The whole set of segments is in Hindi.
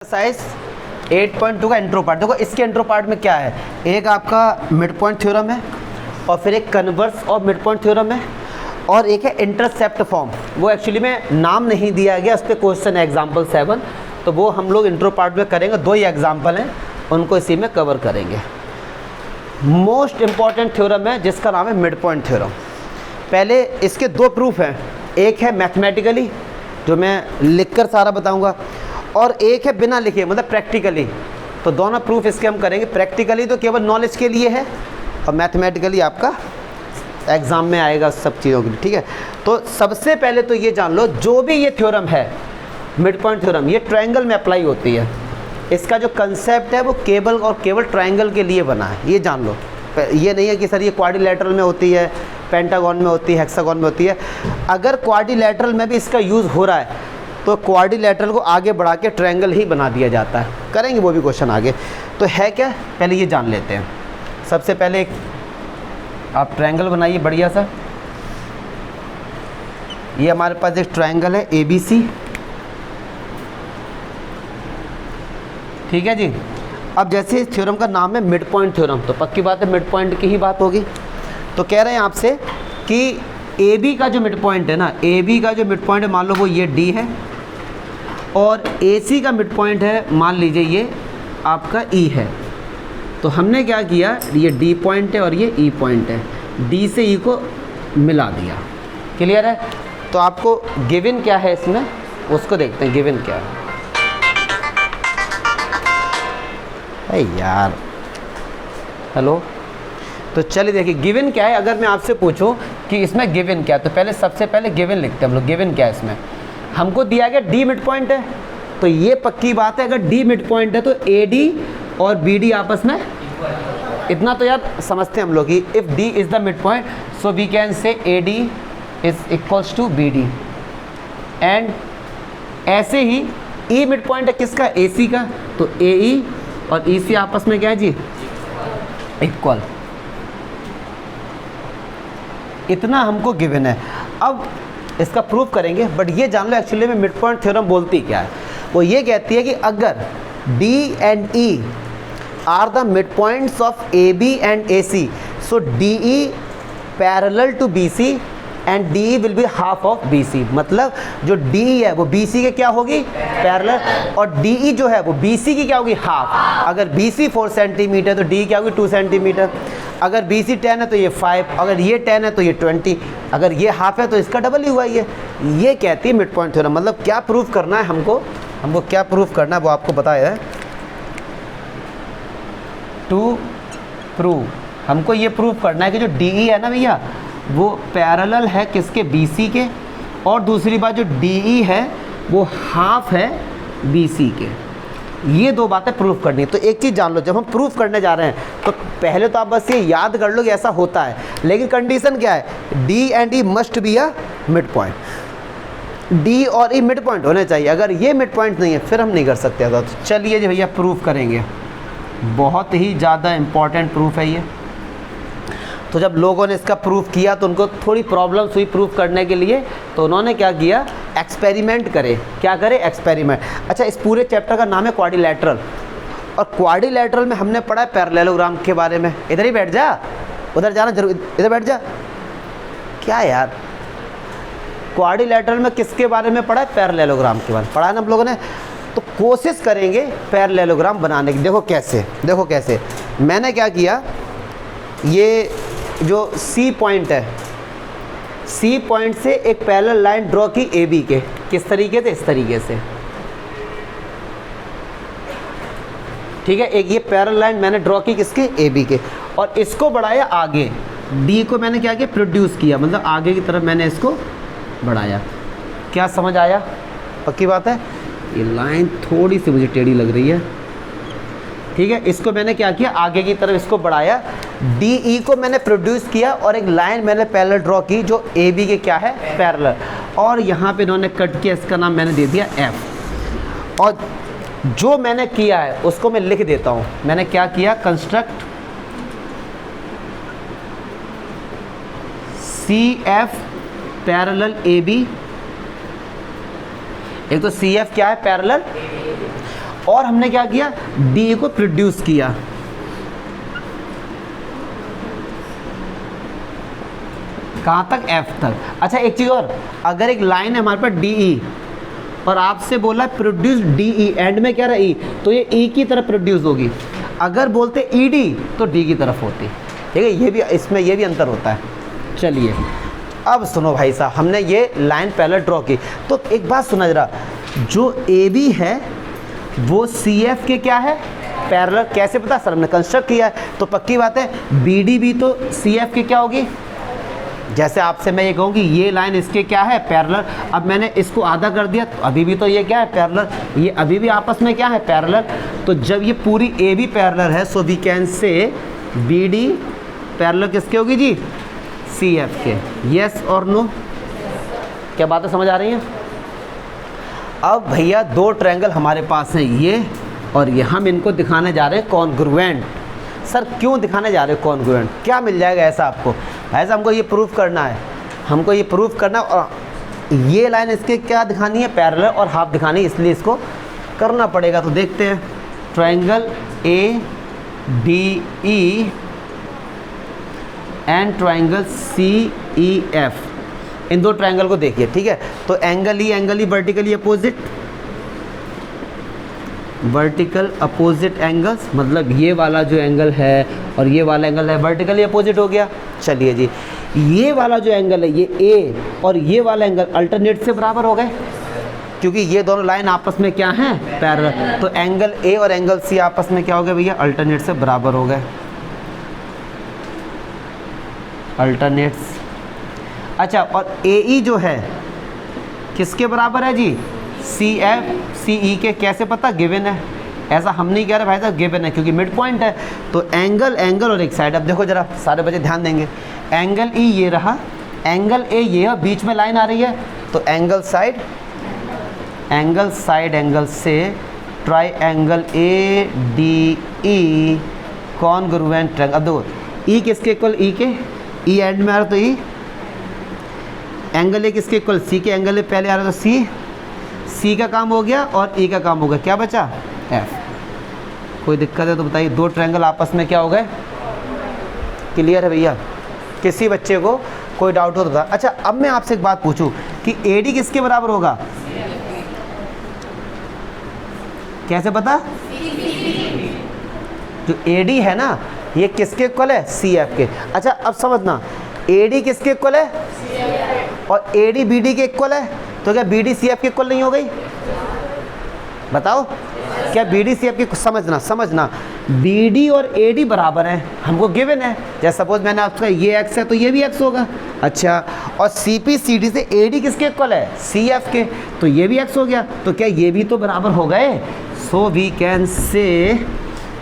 एक्सरसाइज 8.2 का इंट्रो पार्ट। देखो इसके इंट्रो पार्ट में क्या है, एक आपका मिड पॉइंट थ्योरम है और फिर एक converse of mid point theorem है और एक है इंटरसेप्ट फॉर्म। वो एक्चुअली में नाम नहीं दिया गया, उस पर क्वेश्चन है एग्जाम्पल 7, तो वो हम लोग इंट्रो पार्ट में करेंगे। दो ही एग्जाम्पल हैं, उनको इसी में कवर करेंगे। मोस्ट इंपॉर्टेंट थ्योरम है जिसका नाम है मिड पॉइंट थ्योरम। पहले इसके दो प्रूफ हैं, एक है मैथमेटिकली जो मैं लिखकर सारा बताऊंगा और एक है बिना लिखे मतलब प्रैक्टिकली। तो दोनों प्रूफ इसके हम करेंगे। प्रैक्टिकली तो केवल नॉलेज के लिए है और मैथमेटिकली आपका एग्ज़ाम में आएगा सब चीज़ों के लिए, ठीक है। तो सबसे पहले तो ये जान लो, जो भी ये थ्योरम है मिड पॉइंट थ्योरम, ये ट्रायंगल में अप्लाई होती है। इसका जो कंसेप्ट है वो केवल और केवल ट्रायंगल के लिए बना है, ये जान लो। ये नहीं है कि सर ये क्वाड्रिलेटरल में होती है, पेंटागन में होती है, हेक्सागन में होती है। अगर क्वाड्रिलेटरल में भी इसका यूज़ हो रहा है तो क्वाड्रिलेटरल को आगे बढ़ा के ट्रायंगल ही बना दिया जाता है। करेंगे वो भी क्वेश्चन आगे। तो है क्या, पहले ये जान लेते हैं। सबसे पहले एक आप ट्रायंगल बनाइए बढ़िया सा। ये हमारे पास एक ट्रायंगल है ABC, ठीक है जी। अब जैसे इस थ्योरम का नाम है मिड पॉइंट थ्योरम, तो पक्की बात है मिड पॉइंट की ही बात होगी। तो कह रहे हैं आपसे कि AB का जो मिड पॉइंट है ना, AB का जो मिड पॉइंट है मान लो वो ये D है और AC का मिड पॉइंट है मान लीजिए ये आपका E है। तो हमने क्या किया, ये D पॉइंट है और ये E पॉइंट है, D से E को मिला दिया। क्लियर है। तो आपको गिवन क्या है इसमें, उसको देखते हैं गिवन क्या है। अरे यार, हेलो। तो चलिए देखिए गिवन क्या है। अगर मैं आपसे पूछूं कि इसमें गिवन क्या है, तो पहले सबसे पहले गिवन लिखते हैं हम लोग। गिवन क्या है इसमें, हमको दिया गया D मिड पॉइंट है, तो ये पक्की बात है अगर D मिड पॉइंट है तो AD और BD आपस में, इतना तो यार समझते हैं हम लोग कि if D is the mid point so we can say AD is equals to BD। And ऐसे ही E मिड पॉइंट है किसका, AC का, तो AE और EC आपस में क्या है जी, इक्वल। इतना हमको गिवन है। अब इसका प्रूफ करेंगे, बट ये जान लो एक्चुअली में मिड पॉइंट थ्योरम बोलती क्या है। वो ये कहती है कि अगर D and E are the mid points of AB and AC, so DE parallel to BC and DE will be half of BC। मतलब जो DE है वो BC के क्या होगी, पैरेलल, और DE जो है वो BC की क्या होगी, हाफ। अगर BC 4 सेंटीमीटर तो DE क्या होगी 2 सेंटीमीटर। अगर BC 10 है तो ये 5, अगर ये 10 है तो ये 20, अगर ये हाफ है तो इसका डबल ही हुआ ये कहती है मिड पॉइंट थ्योरम। मतलब क्या प्रूफ करना है हमको क्या प्रूफ करना है वो आपको बताया है। टू प्रूव, हमको ये प्रूफ करना है कि जो DE है ना भैया वो पैरेलल है किसके, BC के, और दूसरी बात जो DE है वो हाफ है BC के। ये दो बातें प्रूफ करनी है। तो एक चीज़ जान लो, जब हम प्रूफ करने जा रहे हैं तो पहले तो आप बस ये याद कर लो कि ऐसा होता है, लेकिन कंडीशन क्या है, D and E must be a mid point. D और E मिड पॉइंट होने चाहिए। अगर ये मिड पॉइंट नहीं है फिर हम नहीं कर सकते। तो चलिए जी भैया प्रूफ करेंगे। बहुत ही ज़्यादा इम्पॉर्टेंट प्रूफ है ये। तो जब लोगों ने इसका प्रूफ किया तो उनको थोड़ी प्रॉब्लम्स हुई प्रूफ करने के लिए, तो उन्होंने क्या किया, एक्सपेरिमेंट करे। क्या करे, एक्सपेरिमेंट। अच्छा, इस पूरे चैप्टर का नाम है क्वाड्रिलेटरल, और क्वाड्रिलेटरल में हमने पढ़ा है पैरेललोग्राम के बारे में। इधर ही बैठ जा, उधर जाना जरूर, इधर बैठ जा। क्या यार, क्वाड्रिलेटरल में किसके बारे में पढ़ा है, पैरेललोग्राम के बारे में पढ़ा है ना हम लोगों ने। तो कोशिश करेंगे पैरेललोग्राम बनाने की। देखो कैसे मैंने क्या किया, ये जो C पॉइंट है, C पॉइंट से एक पैरेलल लाइन ड्रॉ की AB के। किस तरीके से, इस तरीके से, ठीक है। एक ये पैरेलल लाइन मैंने ड्रॉ की किसके, AB के, और इसको बढ़ाया आगे। D को मैंने क्या किया, प्रोड्यूस किया, मतलब आगे की तरफ मैंने इसको बढ़ाया। क्या समझ आया, पक्की बात है। ये लाइन थोड़ी सी मुझे टेढ़ी लग रही है, ठीक है। इसको मैंने क्या किया, आगे की तरफ इसको बढ़ाया। DE को मैंने प्रोड्यूस किया और एक लाइन मैंने पैरेलल ड्रॉ की जो AB के क्या है, पैरेलल, और यहाँ पे इन्होंने कट किया, इसका नाम मैंने दे दिया F। और जो मैंने किया है उसको मैं लिख देता हूँ। मैंने क्या किया, कंस्ट्रक्ट CF पैरेलल AB, एक तो सी एफ क्या है पैरेलल, और हमने क्या किया, डी को प्रोड्यूस किया। कहाँ तक, एफ तक। अच्छा एक चीज़ और, अगर एक लाइन है हमारे पास डी ई और आपसे बोला प्रोड्यूस डी ई, एंड में क्या रहा ई, तो ये ई की तरफ प्रोड्यूस होगी। अगर बोलते ई डी तो डी की तरफ होती। ठीक है, ये भी इसमें ये भी अंतर होता है। चलिए अब सुनो भाई साहब, हमने ये लाइन पहले ड्रॉ की, तो एक बात सुना जरा, जो ए बी है वो सी एफ के क्या है, पैरेलल। कैसे पता सर, हमने कंस्ट्रक्ट किया है, तो पक्की बात है बी डी भी तो सी एफ के क्या होगी। जैसे आपसे मैं ये कहूँगी ये लाइन इसके क्या है, पैरेलल। अब मैंने इसको आधा कर दिया तो अभी भी तो ये क्या है, पैरेलल। ये अभी भी आपस में क्या है, पैरेलल। तो जब ये पूरी ए बी पैरेलल है, so we can say B D parallel किसके होगी जी, सी एफ के। यस और नो, क्या बातें समझ आ रही हैं। अब भैया दो ट्रायंगल हमारे पास हैं, ये और ये, हम इनको दिखाने जा रहे हैं कॉन्ग्रुएंट। सर क्यों दिखाने जा रहे हो कॉन्ग्रुएंट, क्या मिल जाएगा ऐसा आपको, ऐसा हमको ये प्रूफ करना है, हमको ये प्रूफ करना। और ये लाइन इसके क्या दिखानी है, पैरेलल, और हाफ दिखानी है, इसलिए इसको करना पड़ेगा। तो देखते हैं, triangle A D E and triangle C E F, इन दो ट्रायंगल को देखिए। ठीक है, तो angle E vertically opposite, vertical opposite angles, मतलब ये वाला जो एंगल है और ये वाला एंगल है वर्टिकली अपोजिट हो गया। चलिए जी, ये वाला जो एंगल है, ये ए और ये वाला एंगल अल्टरनेट से बराबर हो गए, क्योंकि ये दोनों लाइन आपस में क्या हैं, पैरेलल। तो एंगल ए और एंगल सी आपस में क्या हो गए भैया, अल्टरनेट से बराबर हो गए, अल्टरनेट्स। अच्छा, और ए ई जो है किसके बराबर है जी, सी एफ सी ई के। कैसे पता, गिवन है, ऐसा हम नहीं कह रहे भाई साहब, गिवन है, क्योंकि मिड पॉइंट है। तो एंगल और एक साइड, अब देखो जरा सारे बच्चे ध्यान देंगे, एंगल ई ये रहा, एंगल ए ये है, बीच में लाइन आ रही है, तो एंगल साइड एंगल से ट्राइएंगल ए डी ई कॉन्ग्रुएंट ट्रायंगल। अब देखो ई किसके इक्वल, ई के, ई एंड में आ रहा तो ई, एंगल ए किसके इक्वल, सी के, एंगल ए पहले आ रहा तो सी, सी का काम हो गया और ई का काम हो गया, क्या बचा, एफ। कोई दिक्कत है तो बताइए, दो ट्रायंगल आपस में क्या हो गए, क्लियर है भैया, किसी बच्चे को कोई डाउट हो तो बता। अच्छा अब मैं आपसे एक बात पूछूं कि ए डी किसके बराबर होगा, कैसे पता, जो ए डी है ना ये किसके इक्वल है, सी एफ के। अच्छा अब समझना, ए डी किसके इक्वल है और ए डी बी डी के इक्वल है, तो क्या बी डी सी एफ के इक्वल नहीं हो गई, बताओ क्या बी डी सी एफ की। समझना बी डी और ए डी बराबर हैं, हमको गिवन है। जैसे सपोज मैंने आपका ये एक्स है तो ये भी एक्स होगा। अच्छा, और सी पी सी डी से ए डी किसके इक्वल है, सी एफ के, तो ये भी एक्स हो गया, तो क्या ये भी तो बराबर हो गए। सो वी कैन से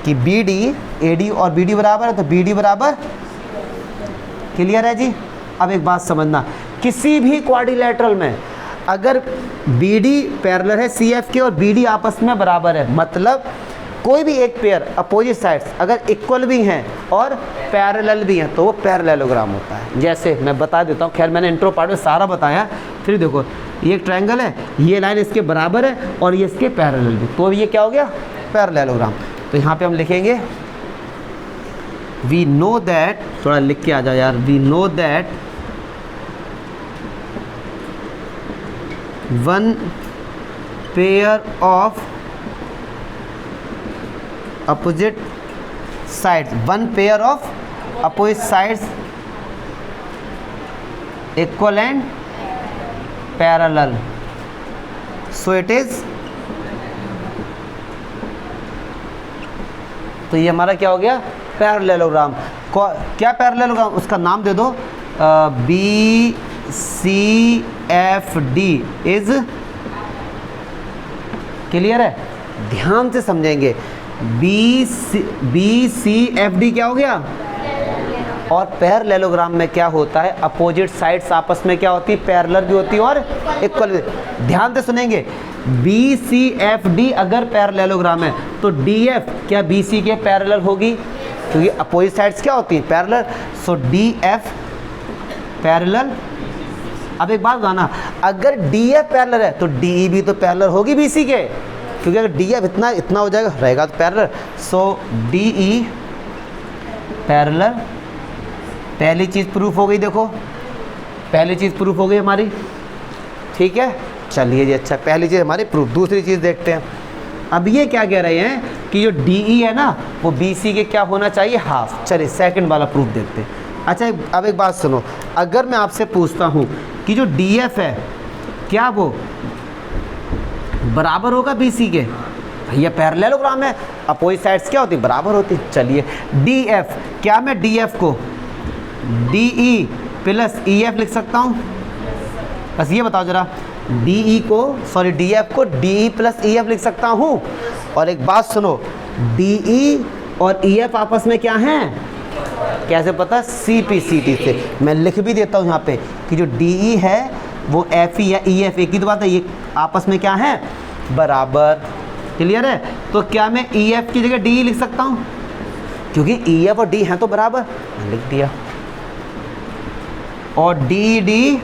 कि बी डी, ए डी और बी डी बराबर है, तो बी डी बराबर, क्लियर है जी। अब एक बात समझना, किसी भी क्वाड्रिलेटरल में अगर बी डी पैरेलल है सी एफ के और बी डी आपस में बराबर है, मतलब कोई भी एक पेयर अपोजिट साइड्स अगर इक्वल भी हैं और पैरेलल भी हैं तो वो पैरेललोग्राम होता है। जैसे मैं बता देता हूँ, खैर मैंने इंट्रो पार्ट में सारा बताया, फिर देखो ये एक ट्रायंगल है, ये लाइन इसके बराबर है और ये इसके पैरेलल भी, तो ये क्या हो गया, पैरेललोग्राम। तो यहाँ पे हम लिखेंगे वी नो दैट, थोड़ा लिख के आ जाओ यार, we know that one pair of opposite sides, one pair of opposite sides equal and parallel, so it is, तो ये हमारा क्या हो गया, पैरेललोग्राम। क्या पैरेललोग्राम, उसका नाम दे दो, B C F D is, clear है, ध्यान से समझेंगे, बी सी एफ डी क्या हो गया, और पैरेललोग्राम में क्या होता है, अपोजिट साइड्स आपस में क्या होती है, पैरेलल भी होती है और इक्वल भी। ध्यान से सुनेंगे, बी सी एफ डी अगर पैरेललोग्राम है तो डी एफ क्या बी सी के पैरेलल होगी, क्योंकि अपोजिट साइड्स क्या होती हैं, पैरेलल, सो डी एफ पैरेलल। अब एक बात गाना, अगर डी एफ पैरेलल है तो डी ई भी तो पैरेलल होगी बी सी के, क्योंकि अगर डी एफ इतना इतना हो जाएगा रहेगा तो पैरेलल, सो डी ई पैरेलल, पहली चीज़ प्रूफ हो गई। देखो पहली चीज़ प्रूफ हो गई हमारी, ठीक है। चलिए जी, अच्छा पहली चीज़ हमारी प्रूफ। दूसरी चीज़ देखते हैं। अब ये क्या कह रहे हैं कि जो डी ई है ना वो बी सी के क्या होना चाहिए, हाफ। चलिए सेकंड वाला प्रूफ देखते हैं। अच्छा अब एक बात सुनो, अगर मैं आपसे पूछता हूँ कि जो डी एफ है क्या वो बराबर होगा बी सी के, भैया पैरेललोग्राम है, अपोजिट साइड्स क्या होती बराबर होती। चलिए डी एफ, क्या मैं डी एफ को D E plus E F लिख सकता हूँ? बस ये बताओ जरा, डी ई को सॉरी डी एफ को D E plus E F लिख सकता हूँ? और एक बात सुनो, डी ई और ई एफ आपस में क्या हैं, कैसे पता, सी पी सी टी से। मैं लिख भी देता हूँ यहाँ पे कि जो डी ई है वो एफ ई या ई एफ एक ही तो बात है, ये आपस में क्या है, बराबर। क्लियर है? तो क्या मैं ई एफ की जगह डी ई लिख सकता हूँ? क्योंकि ई एफ और डी हैं तो बराबर, लिख दिया। और डी डी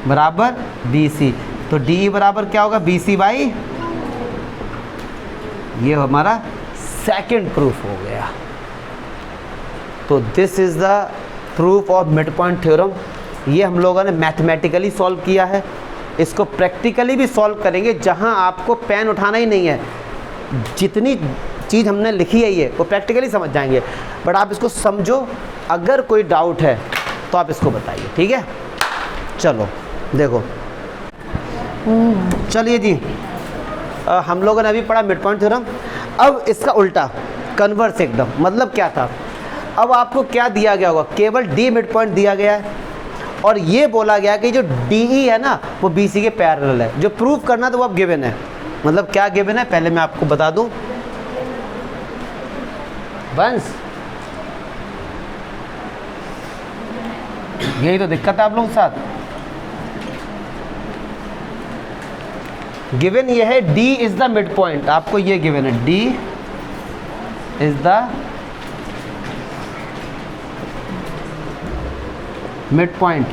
बराबर बी सी, तो डी ई बराबर क्या होगा, बी सी बाई, ये हमारा सेकंड प्रूफ हो गया। तो this is the proof of mid point theorem. ये हम लोगों ने मैथमेटिकली सॉल्व किया है, इसको प्रैक्टिकली भी सॉल्व करेंगे जहां आपको पेन उठाना ही नहीं है। जितनी चीज़ हमने लिखी है ये वो प्रैक्टिकली समझ जाएंगे, बट आप इसको समझो। अगर कोई डाउट है तो आप इसको बताइए, ठीक है। चलो देखो, चलिए जी, हम लोगों ने अभी पढ़ा मिड पॉइंट थ्योरम। अब इसका उल्टा कन्वर्स एकदम, मतलब क्या था, अब आपको क्या दिया गया होगा, केवल डी मिड पॉइंट दिया गया है और ये बोला गया कि जो डी ई है ना वो बी सी के पैरेलल है। जो प्रूफ करना तो वो अब गिवन है। मतलब क्या गिवन है पहले मैं आपको बता दूं, बंस यही तो दिक्कत है आप लोगों के साथ। गिवन ये है D is the mid point, आपको ये गिवन है D is the mid point.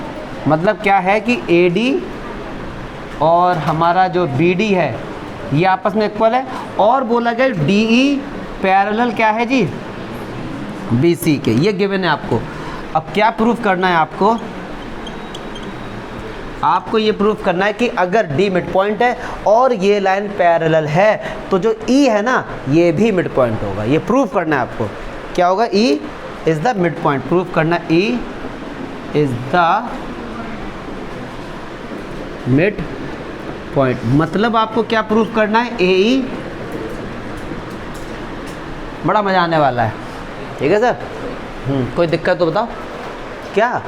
मतलब क्या है कि AD और हमारा जो BD है ये आपस में इक्वल है, और बोला गया DE पैरेलल क्या है जी, BC के। ये गिवन है आपको। अब क्या प्रूफ करना है आपको, आपको ये प्रूफ करना है कि अगर D मिड पॉइंट है और ये लाइन पैरेलल है तो जो E है ना ये भी मिड पॉइंट होगा। ये प्रूफ करना है आपको। क्या होगा, E is the mid point. Proof करना E is the mid point. मतलब आपको क्या प्रूफ करना है, AE। बड़ा मजा आने वाला है, ठीक है सर। कोई दिक्कत तो बताओ क्या।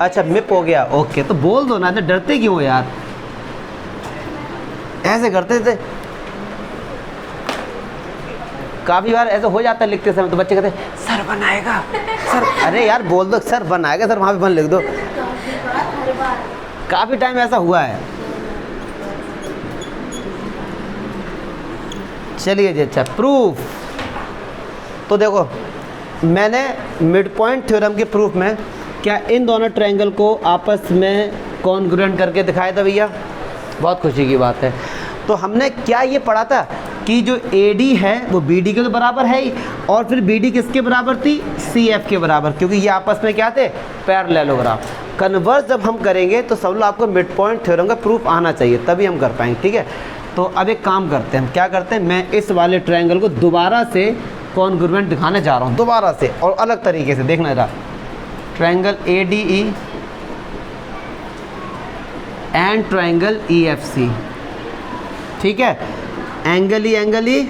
अच्छा मिप हो गया, ओके, तो बोल दो ना, तो डरते क्यों हो यार, ऐसे करते थे काफ़ी बार ऐसे हो जाता है लिखते समय, तो बच्चे कहते हैं सर बनाएगा सर। अरे यार बोल दो सर बनाएगा, सर वहाँ पे बन लिख दो। काफ़ी टाइम ऐसा हुआ है। चलिए जी, अच्छा प्रूफ। तो देखो मैंने मिड पॉइंट थ्योरम के प्रूफ में क्या इन दोनों ट्रायंगल को आपस में कॉन्ग्रुएंट करके दिखाया था भैया, बहुत खुशी की बात है। तो हमने क्या ये पढ़ा था कि जो AD है वो BD के तो बराबर है ही, और फिर BD किसके बराबर थी, CF के बराबर, क्योंकि ये आपस में क्या थे, पैरेललोग्राम। कन्वर्स जब हम करेंगे तो सब लोग आपको मिड पॉइंट थ्योरम का प्रूफ आना चाहिए, तभी हम कर पाएंगे, ठीक है। तो अब एक काम करते हैं, हम क्या करते हैं, मैं इस वाले ट्रायंगल को दोबारा से कॉन्ग्रुएंट दिखाने जा रहा हूँ, दोबारा से और अलग तरीके से। देखना जरा, triangle ADE and triangle EFC, ठीक है। Angle E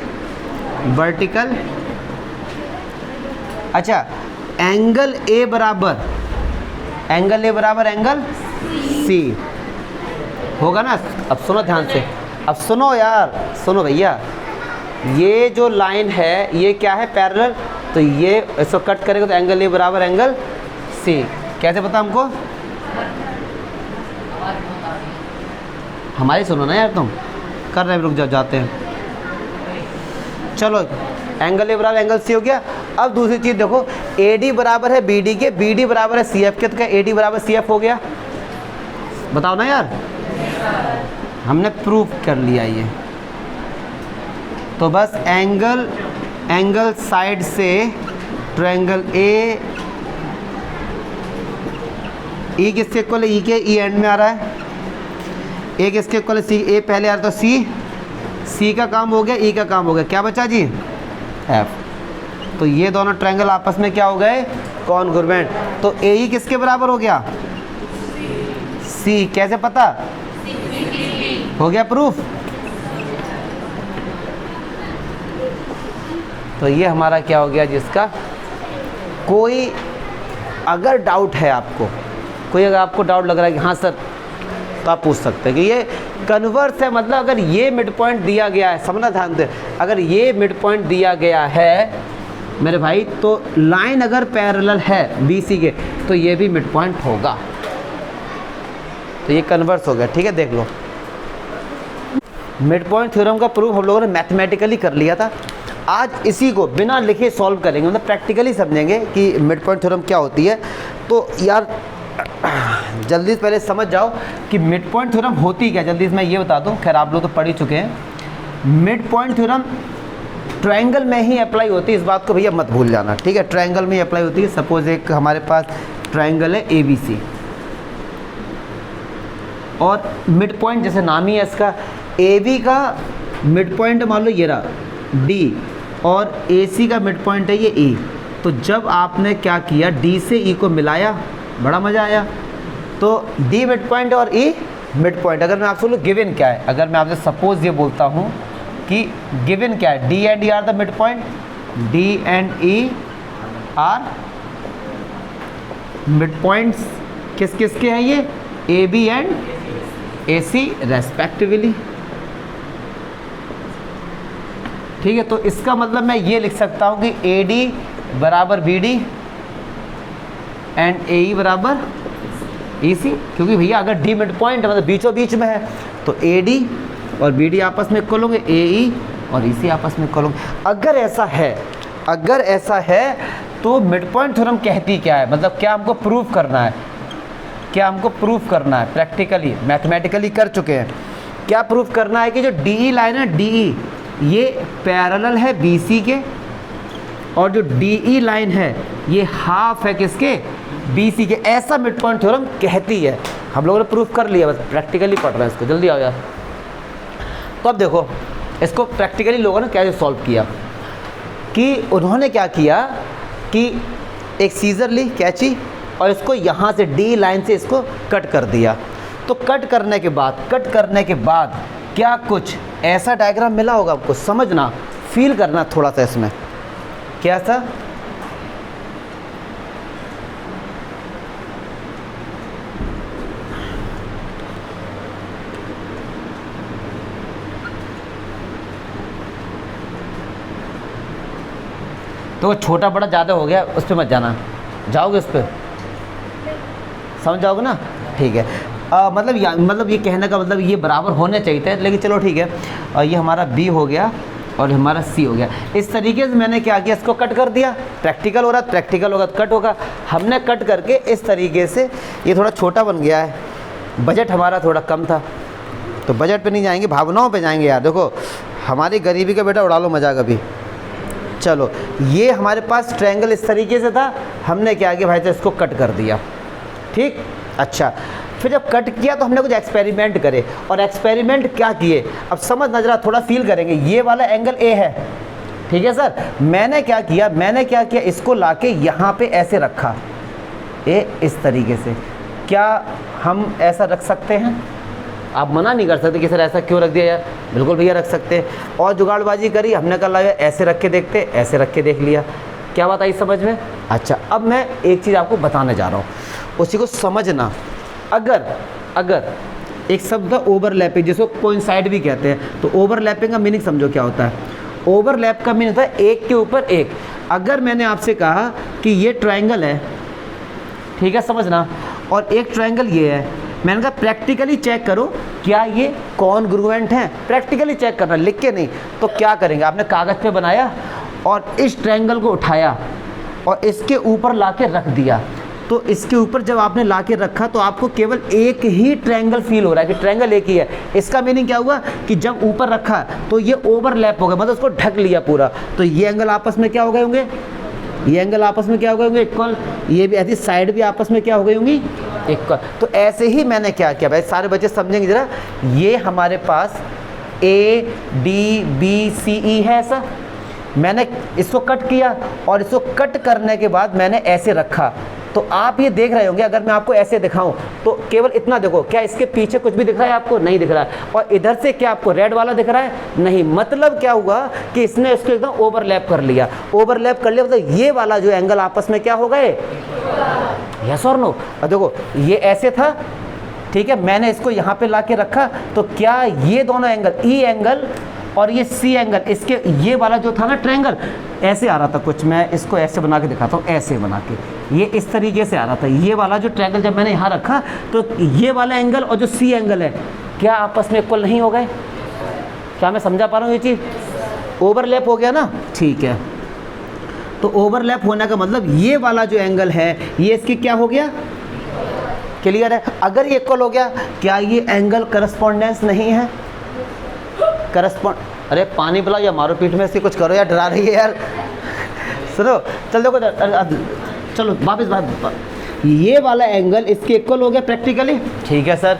vertical. अच्छा एंगल A बराबर एंगल C होगा ना। अब सुनो ध्यान से, अब सुनो यार, सुनो भैया, ये जो लाइन है ये क्या है, पैरेलल। तो ये इसको कट करेगा तो एंगल A बराबर एंगल C। कैसे पता हमको, हमारी सुनो ना यार, तुम कर रहे, रुक जाते हैं। चलो एंगल A बराबर एंगल C हो गया। अब दूसरी चीज़ देखो, AD बराबर है BD के, BD बराबर है CF के, तो क्या AD बराबर CF हो गया, बताओ ना यार। हमने प्रूव कर लिया ये। तो बस एंगल साइड से ट्रायंगल ए, ई किसके इक्वल है, ई के, ई एंड में आ रहा है, ए किसके इक्वल है, सी, ए पहले आ रहा तो सी का काम हो गया, ई का काम हो गया, क्या बचा जी, एफ। तो ये दोनों ट्रायंगल आपस में क्या हो गए, कॉन्ग्रुएंट। तो ए ई किसके बराबर हो गया, सी। कैसे पता, हो गया प्रूफ। तो ये हमारा क्या हो गया जिसका कोई अगर डाउट है आपको, कोई अगर आपको डाउट लग रहा है कि हाँ सर, तो आप पूछ सकते हैं कि ये कन्वर्स है, मतलब अगर ये मिड पॉइंट दिया गया है, समझना ध्यान से, अगर ये मिड पॉइंट दिया गया है मेरे भाई, तो लाइन अगर पैरेलल है बीसी के, तो ये भी मिड पॉइंट होगा। तो ये कन्वर्स हो गया, ठीक है। देख लो, मिड पॉइंट थ्योरम का प्रूफ हम लोगों ने मैथमेटिकली कर लिया था। आज इसी को बिना लिखे सॉल्व करेंगे, मतलब प्रैक्टिकली समझेंगे कि मिड पॉइंट थ्योरम क्या होती है। तो यार जल्दी से पहले समझ जाओ कि मिड पॉइंट थ्योरम होती क्या, जल्दी से मैं ये बता दूं। खैर आप लोग तो पढ़ ही चुके हैं। मिड पॉइंट थ्योरम ट्रायंगल में ही अप्लाई होती है, इस बात को भैया मत भूल जाना, ठीक है। ट्रायंगल में ही अप्लाई होती है। सपोज एक हमारे पास ट्रायंगल है ABC, और मिड पॉइंट जैसे नाम ही है इसका, AB का मिड पॉइंट मान लो ये रहा D, और AC का मिड पॉइंट है ये E। तो जब आपने क्या किया, D से E को मिलाया, बड़ा मज़ा आया। तो D मिड पॉइंट और E मिड पॉइंट। अगर मैं आपसे बोलूँ गिवन क्या है, अगर मैं आपसे सपोज ये बोलता हूँ कि गिवन क्या है, D and E are the mid point, D and E are mid points किस किस के हैं ये, AB एंड AC रेस्पेक्टिवली, ठीक है। तो इसका मतलब मैं ये लिख सकता हूँ कि AD बराबर BD एंड AE बराबर EC, क्योंकि भैया अगर D मिड पॉइंट मतलब बीचों बीच में है, तो AD और BD आपस में इक्वल होंगे, AE और EC आपस में इक्वल होंगे। अगर ऐसा है तो मिड पॉइंट थ्योरम कहती क्या है, मतलब क्या हमको प्रूफ करना है, प्रैक्टिकली मैथमेटिकली कर चुके हैं। क्या प्रूफ करना है कि जो DE लाइन है, DE ये पैरेलल है BC के, और जो DE लाइन है ये हाफ है किसके, BC के। ऐसा मिड पॉइंट थ्योरम कहती है। हम लोगों ने प्रूफ कर लिया, बस प्रैक्टिकली पढ़ रहे हैं इसको, जल्दी आओ यार। तो अब देखो इसको प्रैक्टिकली लोगों ने कैसे सॉल्व किया, कि उन्होंने क्या किया कि एक सीजर ली, कैंची, और इसको यहाँ से D लाइन से इसको कट कर दिया। तो कट करने के बाद क्या कुछ ऐसा डायग्राम मिला होगा आपको, समझना, फील करना थोड़ा सा इसमें, क्या था, तो छोटा बड़ा ज़्यादा हो गया, उस पर मत जाना, जाओगे उस पर, समझ जाओगे ना, ठीक है। मतलब ये कहने का मतलब ये बराबर होने चाहिए थे, लेकिन चलो ठीक है। ये हमारा B हो गया और हमारा C हो गया। इस तरीके से मैंने क्या किया, इसको कट कर दिया। प्रैक्टिकल हो रहा, प्रैक्टिकल होगा तो कट होगा। हमने कट करके इस तरीके से, ये थोड़ा छोटा बन गया है, बजट हमारा थोड़ा कम था, तो बजट पे नहीं जाएंगे, भावनाओं पे जाएंगे यार। देखो हमारी गरीबी का बेटा उड़ा लो मजा कभी। चलो ये हमारे पास ट्रायंगल इस तरीके से था, हमने क्या किया भाई, तो इसको कट कर दिया, ठीक। अच्छा, फिर जब कट किया तो हमने कुछ एक्सपेरिमेंट करे, और एक्सपेरिमेंट क्या किए अब समझ नजरा, थोड़ा फील करेंगे। ये वाला एंगल A है, ठीक है सर। मैंने क्या किया, इसको लाके यहाँ पे ऐसे रखा, A इस तरीके से। क्या हम ऐसा रख सकते हैं? आप मना नहीं कर सकते कि सर ऐसा क्यों रख दिया यार, बिल्कुल भैया रख सकते हैं। और जुगाड़बाजी करी, हमने कहा ऐसे रख के देखते, ऐसे रख के देख लिया। क्या बात आई समझ में? अच्छा, अब मैं एक चीज़ आपको बताने जा रहा हूँ, उसी को समझना। अगर एक शब्द ओवरलैपिंग, जिसको कोइंसाइड भी कहते हैं, तो ओवरलैपिंग का मीनिंग समझो क्या होता है। ओवरलैप का मीनिंग होता है एक के ऊपर एक। अगर मैंने आपसे कहा कि ये ट्रायंगल है, ठीक है, समझना, और एक ट्रायंगल ये है, मैंने कहा प्रैक्टिकली चेक करो क्या ये कॉन्ग्रुएंट है। प्रैक्टिकली चेक करना, लिख के नहीं। तो क्या करेंगे, आपने कागज़ पे बनाया और इस ट्रायंगल को उठाया और इसके ऊपर लाके रख दिया, तो इसके ऊपर जब आपने ला के रखा तो आपको केवल एक ही ट्रायंगल फील हो रहा है कि ट्रायंगल एक ही है। इसका मीनिंग क्या हुआ कि जब ऊपर रखा तो ये ओवरलैप हो गया, मतलब उसको ढक लिया पूरा। तो ये एंगल आपस में क्या हो गए होंगे, ये एंगल आपस में क्या हो गए होंगे, इक्वल। ये भी ऐसी साइड भी आपस में क्या हो गई होंगी, इक्वल। तो ऐसे ही मैंने क्या किया भाई, सारे बच्चे समझेंगे जरा। ये हमारे पास ADBCE है ऐसा, मैंने इसको कट किया और इसको कट करने के बाद मैंने ऐसे रखा। तो आप ये देख रहे होंगे, अगर मैं आपको ऐसे दिखाऊं तो केवल इतना देखो, क्या इसके पीछे कुछ भी दिख रहा है आपको, नहीं दिख रहा है। और इधर से क्या आपको रेड वाला दिख रहा है, नहीं। मतलब क्या हुआ कि इसने इसको एकदम ओवरलैप कर लिया। ओवरलैप कर लिया मतलब ये वाला जो एंगल आपस में क्या हो गए, यस और नो। और देखो ये ऐसे था, ठीक है, मैंने इसको यहाँ पे ला के रखा, तो क्या ये दोनों एंगल, ई एंगल और ये सी एंगल, इसके ये वाला जो था ना ट्रायंगल, ऐसे आ रहा था कुछ। मैं इसको ऐसे बना के दिखाता हूँ, ऐसे बना के, ये इस तरीके से आ रहा था। ये वाला जो ट्रायंगल जब मैंने यहाँ रखा तो ये वाला एंगल और जो सी एंगल है क्या आपस में इक्वल नहीं हो गए? क्या मैं समझा पा रहा हूँ ये चीज़? ओवरलैप हो गया ना, ठीक है। तो ओवरलैप होने का मतलब ये वाला जो एंगल है ये इसकी क्या हो गया, क्लियर है। अगर ये इक्वल हो गया, क्या ये एंगल करस्पॉन्डेंस नहीं है? अरे पानी पिलाओ या मारो पीठ में से कुछ करो यार, डरा रही है यार। सुनो, चल देखो, चलो वापस बात। ये वाला एंगल इसके इक्वल हो गया प्रैक्टिकली, ठीक है सर।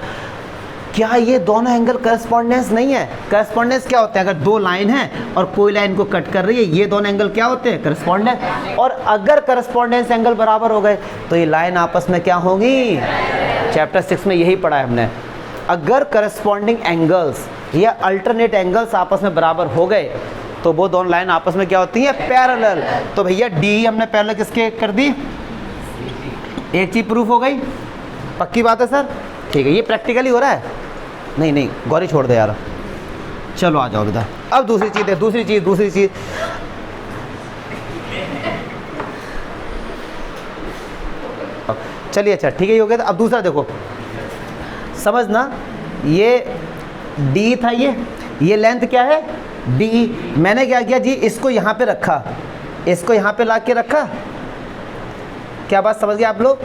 क्या ये दोनों एंगल करस्पॉन्डेंस नहीं है? करस्पॉन्डेंस क्या होता है, अगर दो लाइन है और कोई लाइन को कट कर रही है, ये दोनों एंगल क्या होते हैं, करस्पॉन्डेंस। और अगर करस्पॉन्डेंस एंगल बराबर हो गए तो ये लाइन आपस में क्या होगी, चैप्टर 6 में यही पढ़ा है हमने। अगर करस्पॉन्डिंग एंगल्स या अल्टरनेट एंगल्स आपस में बराबर हो गए तो वो दोनों लाइन आपस में क्या होती है, पैरेलल। तो भैया डी हमने पैरेलल किसके कर दी, एक चीज प्रूफ हो गई, पक्की बात है सर, ठीक है। ये प्रैक्टिकली हो रहा है, नहीं गौरी छोड़ दे यार, चलो आ जाओ बेटा। अब दूसरी चीज है, दूसरी चीज चलिए, अच्छा ठीक है, ये हो गया। अब दूसरा देखो, समझना, ये डी था, ये लेंथ क्या है, डी। मैंने क्या किया जी, इसको यहाँ पे रखा, इसको यहाँ पे ला के रखा। क्या बात समझ गए आप लोग?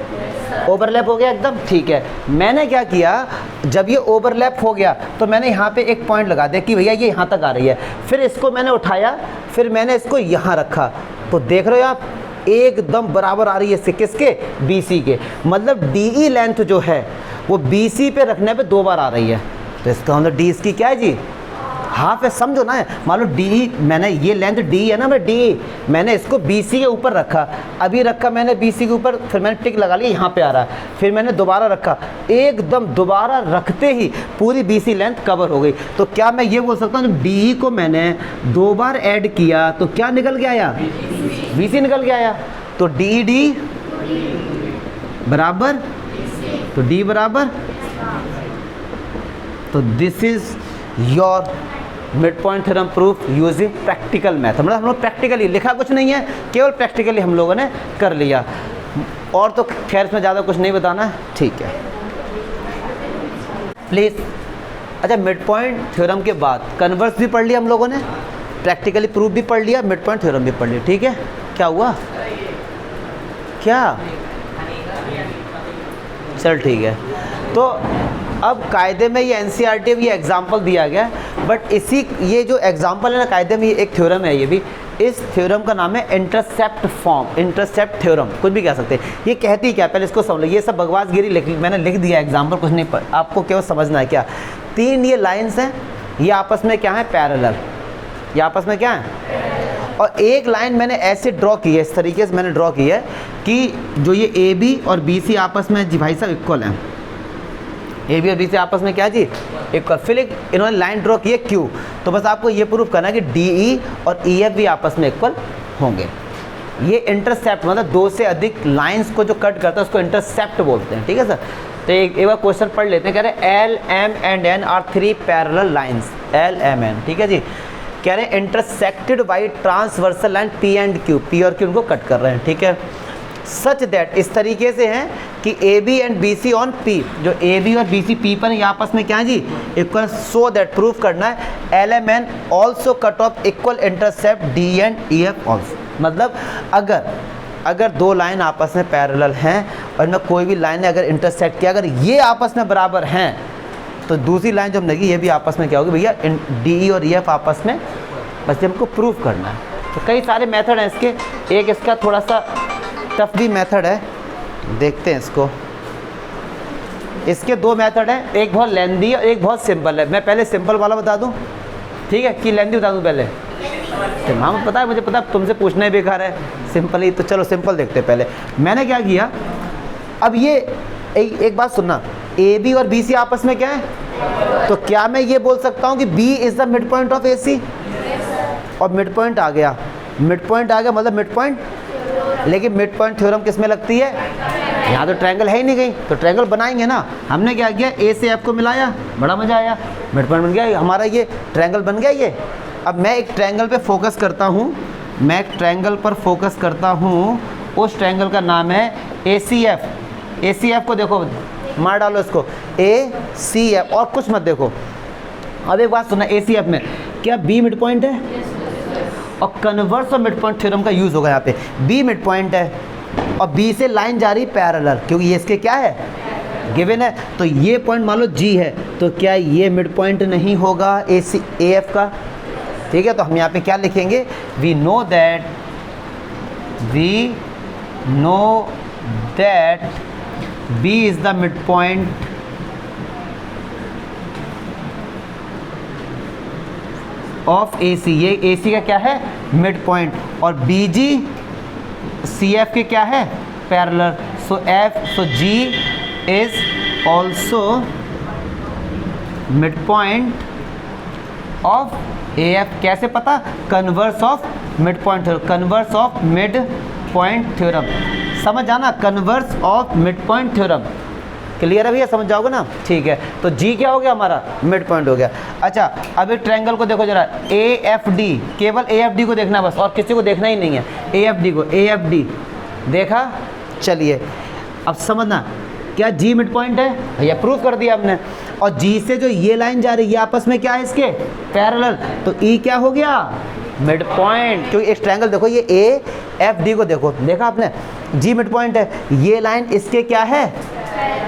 ओवरलैप हो गया एकदम, ठीक है। मैंने क्या किया, जब ये ओवरलैप हो गया तो मैंने यहाँ पे एक पॉइंट लगा दिया कि भैया ये यहाँ तक आ रही है। फिर इसको मैंने उठाया, फिर मैंने इसको यहाँ रखा, तो देख रहे हो आप एकदम बराबर आ रही है, किसके, BC के। मतलब DE लेंथ जो है वो BC पे रखने पे 2 बार आ रही है। तो इसका मतलब डी इसकी क्या है जी, हाफ है, समझो ना। मान लो डी, मैंने ये लेंथ डी है ना, मैं डी, मैंने इसको BC के ऊपर रखा, अभी रखा मैंने BC के ऊपर, फिर मैंने टिक लगा लिया, यहाँ पे आ रहा है, फिर मैंने दोबारा रखा, एकदम दोबारा रखते ही पूरी BC लेंथ कवर हो गई। तो क्या मैं ये बोल सकता हूँ, जब DE को मैंने 2 बार ऐड किया तो क्या निकल के आया, BC निकल के आया। तो DD बराबर, तो D बराबर, तो this is your mid point theorem proof using practical math. मतलब हम लोग प्रैक्टिकली, लिखा कुछ नहीं है, केवल प्रैक्टिकली हम लोगों ने कर लिया। और तो खैर इसमें ज़्यादा कुछ नहीं बताना है, ठीक है प्लीज़। अच्छा, मिड पॉइंट थ्योरम के बाद कन्वर्स भी पढ़ लिया हम लोगों ने, प्रैक्टिकली प्रूफ भी पढ़ लिया, मिड पॉइंट थ्योरम भी पढ़ लिया, ठीक है। क्या हुआ, क्या, चल ठीक है। तो अब कायदे में ये NCERT में ये एग्जाम्पल दिया गया, बट इसी ये जो एग्जाम्पल है ना कायदे में, ये एक थ्योरम है, ये भी, इस थ्योरम का नाम है इंटरसेप्ट फॉर्म, इंटरसेप्ट थ्योरम, कुछ भी कह सकते हैं। ये कहती क्या, पहले इसको समझ लो। ये सब बकवासगिरी मैंने लिख दिया, एग्जाम्पल कुछ नहीं, आपको केवल समझना है। क्या, 3 ये लाइन्स हैं, ये आपस में क्या है, पैरेलल, ये आपस में क्या है। और एक लाइन मैंने ऐसे ड्रॉ की है, इस तरीके से मैंने ड्रॉ की है कि जो ये AB और BC आपस में जी भाई साहब इक्वल हैं, AB और BC आपस में क्या जी, इक्वल। फिर एक इन्होंने लाइन ड्रॉ की है Q, तो बस आपको ये प्रूफ करना है कि DE और EF भी आपस में इक्वल होंगे। ये इंटरसेप्ट मतलब 2 से अधिक लाइंस को जो कट करता है उसको इंटरसेप्ट बोलते हैं, ठीक है सर। तो एक बार क्वेश्चन पढ़ लेते हैं। कह रहे हैं L, M and N are 3 parallel lines, L, M, N, ठीक है जी। कह रहे हैं intersected by transversal line P and Q, P और Q उनको कट कर रहे हैं, ठीक है। सच दैट, इस तरीके से हैं कि AB and BC on P, जो AB और BC P पर आपस में क्या है जी, इक्वल। सो दैट प्रूफ करना है LMN also cut off equal intercept D and EF also. मतलब अगर 2 लाइन आपस में पैरेलल हैं और इनमें कोई भी लाइन अगर इंटरसेक्ट किया, अगर ये आपस में बराबर हैं तो दूसरी लाइन जो हम लगी ये भी आपस में क्या होगी भैया, डी और ई एफ आपस में, बस ये हमको प्रूफ करना है। तो कई सारे मेथड हैं इसके, एक इसका थोड़ा सा टफ भी मेथड है, देखते हैं इसको। इसके दो मेथड हैं, एक बहुत लेंदी और एक बहुत सिंपल है। मैं पहले सिंपल वाला बता दूं, ठीक है, कि लेंदी बता दूं पहले? हाँ पता है, मुझे पता है, तुमसे पूछना ही बेकार है, सिंपल ही तो चलो सिंपल देखते हैं पहले। मैंने क्या किया, अब ये एक बात सुनना, ए बी और बी सी आपस में क्या है, तो क्या मैं ये बोल सकता हूँ कि B is the mid point of A C, और मिड पॉइंट आ गया, मिड पॉइंट आ गया मतलब मिड पॉइंट, लेकिन मिड पॉइंट थ्योरम किस में लगती है, यहाँ तो ट्रायंगल है ही नहीं कहीं, तो ट्रायंगल बनाएंगे ना। हमने क्या किया, ए से एफ को मिलाया, बड़ा मज़ा आया, मिड पॉइंट बन गया हमारा, ये ट्रायंगल बन गया ये। अब मैं एक ट्रायंगल पे फोकस करता हूँ, मैं एक ट्रायंगल पर फोकस करता हूँ, उस ट्रायंगल का नाम है ए सी एफ। ए सी एफ को देखो, मार डालो इसको, ए सी एफ, और कुछ मत देखो। अब एक बात सुनना, ए सी एफ में क्या बी मिड पॉइंट है, और कन्वर्स और मिड पॉइंट थ्योरम का यूज़ होगा यहाँ पे। बी मिड पॉइंट है और बी से लाइन जा रही पैरेलल, क्योंकि ये इसके क्या है, गिवन है, तो ये पॉइंट मान लो जी है, तो क्या ये मिड पॉइंट नहीं होगा ए सी ए एफ का, ठीक है। तो हम यहाँ पे क्या लिखेंगे, we know that B is the mid point of A C, ये ए सी का क्या है, मिड पॉइंट, और बी जी सी एफ के क्या है, parallel, so F, so G is also mid point of A F. कैसे पता, converse of mid point theorem, converse of mid point theorem, समझ आना, converse of mid point theorem, clear है भैया, समझ जाओगे ना, ठीक है। तो जी क्या हो गया हमारा, मिड पॉइंट हो गया। अच्छा अब एक ट्रायंगल को देखो जरा, ए एफ डी, केवल ए एफ डी को देखना बस, और किसी को देखना ही नहीं है, ए एफ डी को, ए एफ डी देखा, चलिए अब समझना, क्या जी मिड पॉइंट है भैया, प्रूफ कर दिया हमने, और जी से जो ये लाइन जा रही है आपस में क्या है, इसके पैरेलल, तो ई क्या हो गया, मिड पॉइंट। क्योंकि एक ट्रायंगल देखो, ये ए एफ डी को देखो, देखा आपने, जी मिड पॉइंट है, ये लाइन इसके क्या है,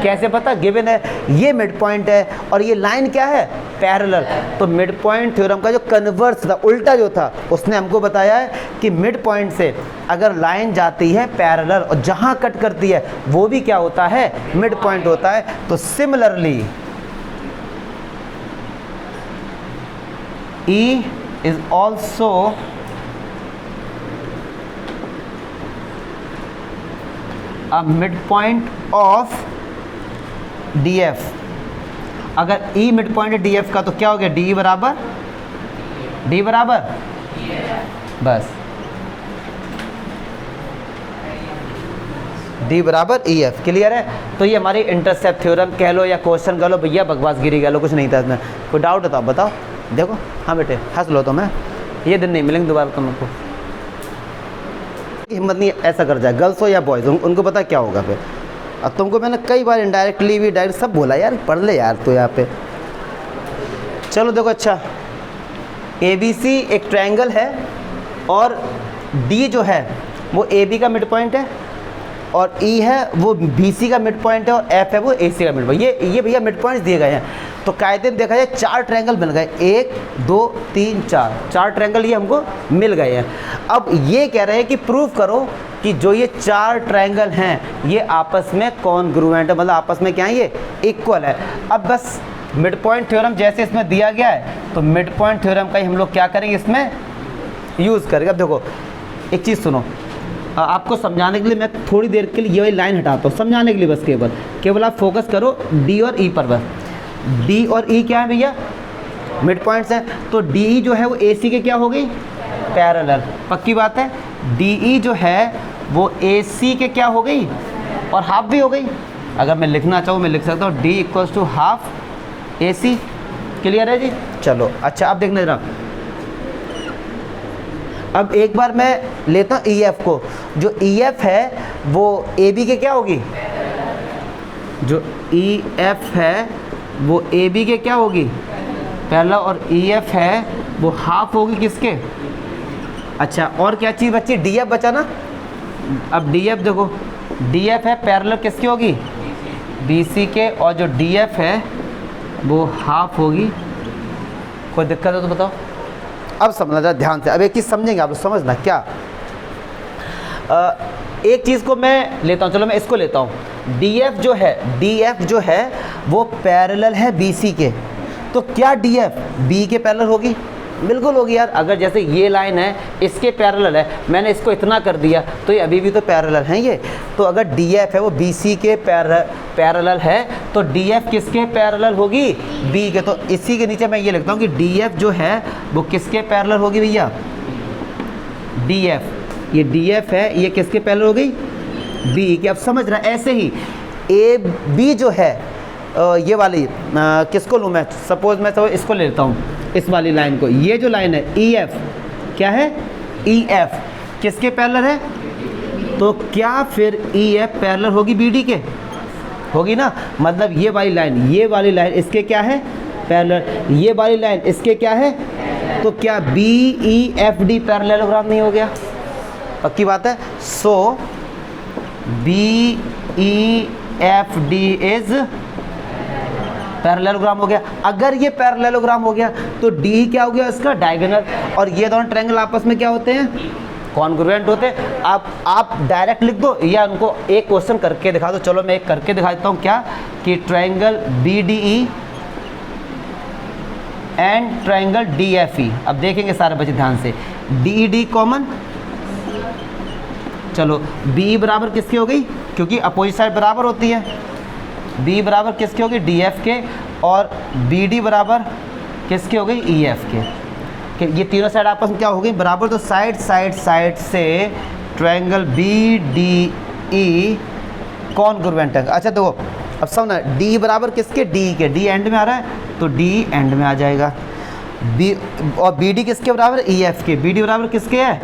कैसे पता, गिवन है, ये मिड पॉइंट है और ये लाइन क्या है, पैरेलल। तो मिड पॉइंट थ्योरम का जो कन्वर्स था, उल्टा जो था, उसने हमको बताया है कि मिड पॉइंट से अगर लाइन जाती है पैरेलल और जहां कट करती है वो भी क्या होता है, मिड पॉइंट होता है। तो similarly E is also a midpoint of DF। अगर E मिड पॉइंट है DF का तो क्या हो गया, D बराबर बस D बराबर EF, क्लियर है। तो ये हमारी इंटरसेप्ट थ्योरम कह लो या क्वेश्चन कह लो भैया, बकवासगिरी कह लो, कुछ नहीं था इसमें। कोई डाउट है तो आप बताओ। देखो हाँ बेटे हंस लो, तो मैं ये दिन नहीं मिलेंगे दोबारा तुमको, हिम्मत नहीं ऐसा कर जाए, गर्ल्स हो या बॉयज़, उनको पता क्या होगा फिर। अब तुमको मैंने कई बार इनडायरेक्टली भी डायरेक्ट सब बोला यार, पढ़ ले यार तो यहाँ पे। चलो देखो, अच्छा ABC एक ट्रायंगल है और D जो है वो AB का मिड पॉइंट है, और E है वो BC का मिड पॉइंट है, और F है वो AC का मिड पॉइंट। ये भैया मिड पॉइंट्स दिए गए हैं। तो कायदे में देखा जाए 4 ट्रायंगल मिल गए, 1 2 3 4 ट्रायंगल ये हमको मिल गए हैं। अब ये कह रहे हैं कि प्रूव करो कि जो ये 4 ट्रायंगल हैं ये आपस में कॉन्ग्रुएंट है, मतलब आपस में क्या है, ये इक्वल है। अब बस मिड पॉइंट थ्योरम जैसे इसमें दिया गया है, तो मिड पॉइंट थ्योरम का ही हम लोग क्या करेंगे, इसमें यूज़ करेंगे। अब देखो एक चीज़ सुनो, आपको समझाने के लिए मैं थोड़ी देर के लिए ये वाली लाइन हटाता हूँ, समझाने के लिए बस, केवल आप फोकस करो D और E पर बस। D और E क्या है भैया, मिड पॉइंट्स हैं। तो DE जो है वो AC के क्या हो गई, पैरेलल, पक्की बात है। DE जो है वो AC के क्या हो गई, और हाफ भी हो गई। अगर मैं लिखना चाहूँ मैं लिख सकता हूँ D equals to half AC, clear है जी। चलो अच्छा अब देखना जरा, अब एक बार मैं लेता हूँ EF को, जो EF है वो AB के क्या होगी, जो EF है वो AB के क्या होगी, पहला, और EF है वो हाफ होगी किसके। अच्छा और क्या चीज़ बची, DF बचा ना। अब DF देखो, DF है पैरेलल किसकी होगी, BC के, और जो DF है वो हाफ होगी। कोई दिक्कत है तो बताओ। अब समझना जरा ध्यान से, अब एक चीज़ समझेंगे आप लोग, समझना क्या। एक चीज़ को मैं लेता हूँ, चलो मैं इसको लेता हूँ। DF जो है वो पैरेलल है BC के, तो क्या DF B के पैरेलल होगी? बिल्कुल होगी यार। अगर जैसे ये लाइन है इसके पैरेलल है, मैंने इसको इतना कर दिया तो ये अभी भी तो पैरेलल हैं ये। तो अगर DF है वो BC के पैरेलल है, तो DF किसके पैरेलल होगी, B के। तो इसी के नीचे मैं ये लिखता हूँ कि DF जो है वो किसके पैरेलल होगी भैया, DF, ये DF है ये किसके पैरेलल हो गई, B के। अब समझ रहा, ऐसे ही AB जो है ये वाली किसको लूँ मैं, सपोज मैं तो इसको ले लेता हूँ, इस वाली लाइन को। ये जो लाइन है EF, क्या है, EF किसके पैरेलल है, तो क्या फिर EF पैरेलल होगी BD के, होगी ना। मतलब ये वाली लाइन इसके क्या है, पैरेलल, ये वाली लाइन इसके क्या है, तो क्या BEFD पैरेललोग्राम नहीं हो गया, पक्की बात है। सो BEFD इज पैरेललोग्राम हो गया। अगर ये पैरेललोग्राम हो गया तो D क्या हो गया, इसका डायगोनल। और ये दोनों ट्रायंगल आपस में क्या होते हैं, कॉन्ग्रुएंट होते हैं। आप डायरेक्ट लिख दो या उनको एक क्वेश्चन करके दिखा दो। चलो मैं एक करके दिखा देता हूँ, क्या कि triangle BDE and triangle DFE। अब देखेंगे सारे बच्चे ध्यान से, DED कॉमन, चलो B बराबर किसकी हो गई, क्योंकि अपोजिट साइड बराबर होती है, B बराबर किसकी होगी, DF के, और BD बराबर किसकी हो गई, EF के। ये तीनों साइड आपस में क्या हो गई, बराबर। तो साइड से ट्रायंगल BDE कॉन्ग्रुएंट है। अच्छा देखो अब समझना, D बराबर किसके, D के, D एंड में आ रहा है तो D एंड में आ जाएगा। B और BD किसके बराबर, EF के, BD बराबर किसके है,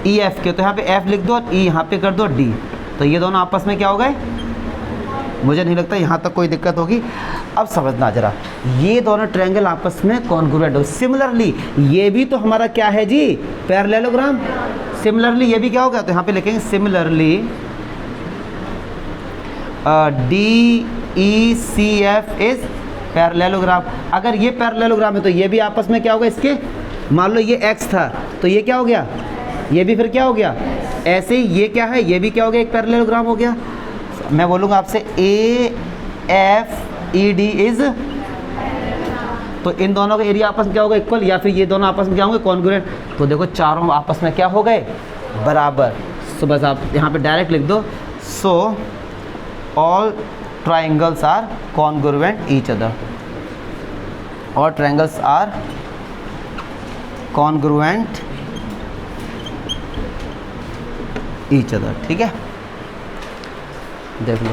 EF के। तो यहाँ पे F लिख दो और E यहाँ पे कर दो D। तो ये दोनों आपस में क्या हो गए, मुझे नहीं लगता यहाँ तक कोई दिक्कत होगी। अब समझना जरा, ये दोनों ट्रायंगल आपस में कॉन्ग्रुएंट हो। सिमिलरली ये भी तो हमारा क्या है जी, पैरेललोग्राम। सिमिलरली ये भी क्या होगा, तो यहाँ पे लिखेंगे सिमिलरली DECF इज पैरेललोग्राम। अगर ये पैरेललोग्राम है तो ये भी आपस में क्या होगा इसके, मान लो ये X था तो ये क्या हो गया, ये भी फिर क्या हो गया, ऐसे ही ये क्या है, ये भी क्या हो गया, एक पैरेललोग्राम हो गया। मैं बोलूँगा आपसे AFED इज, तो इन दोनों का एरिया आपस में क्या होगा, इक्वल, या फिर ये दोनों आपस में क्या होंगे, कॉन्ग्रुएंट। तो देखो चारों आपस में क्या हो गए, बराबर। सो बस आप यहाँ पे डायरेक्ट लिख दो, so all triangles are congruent each other, और triangles are congruent each other. ठीक है, देख लो।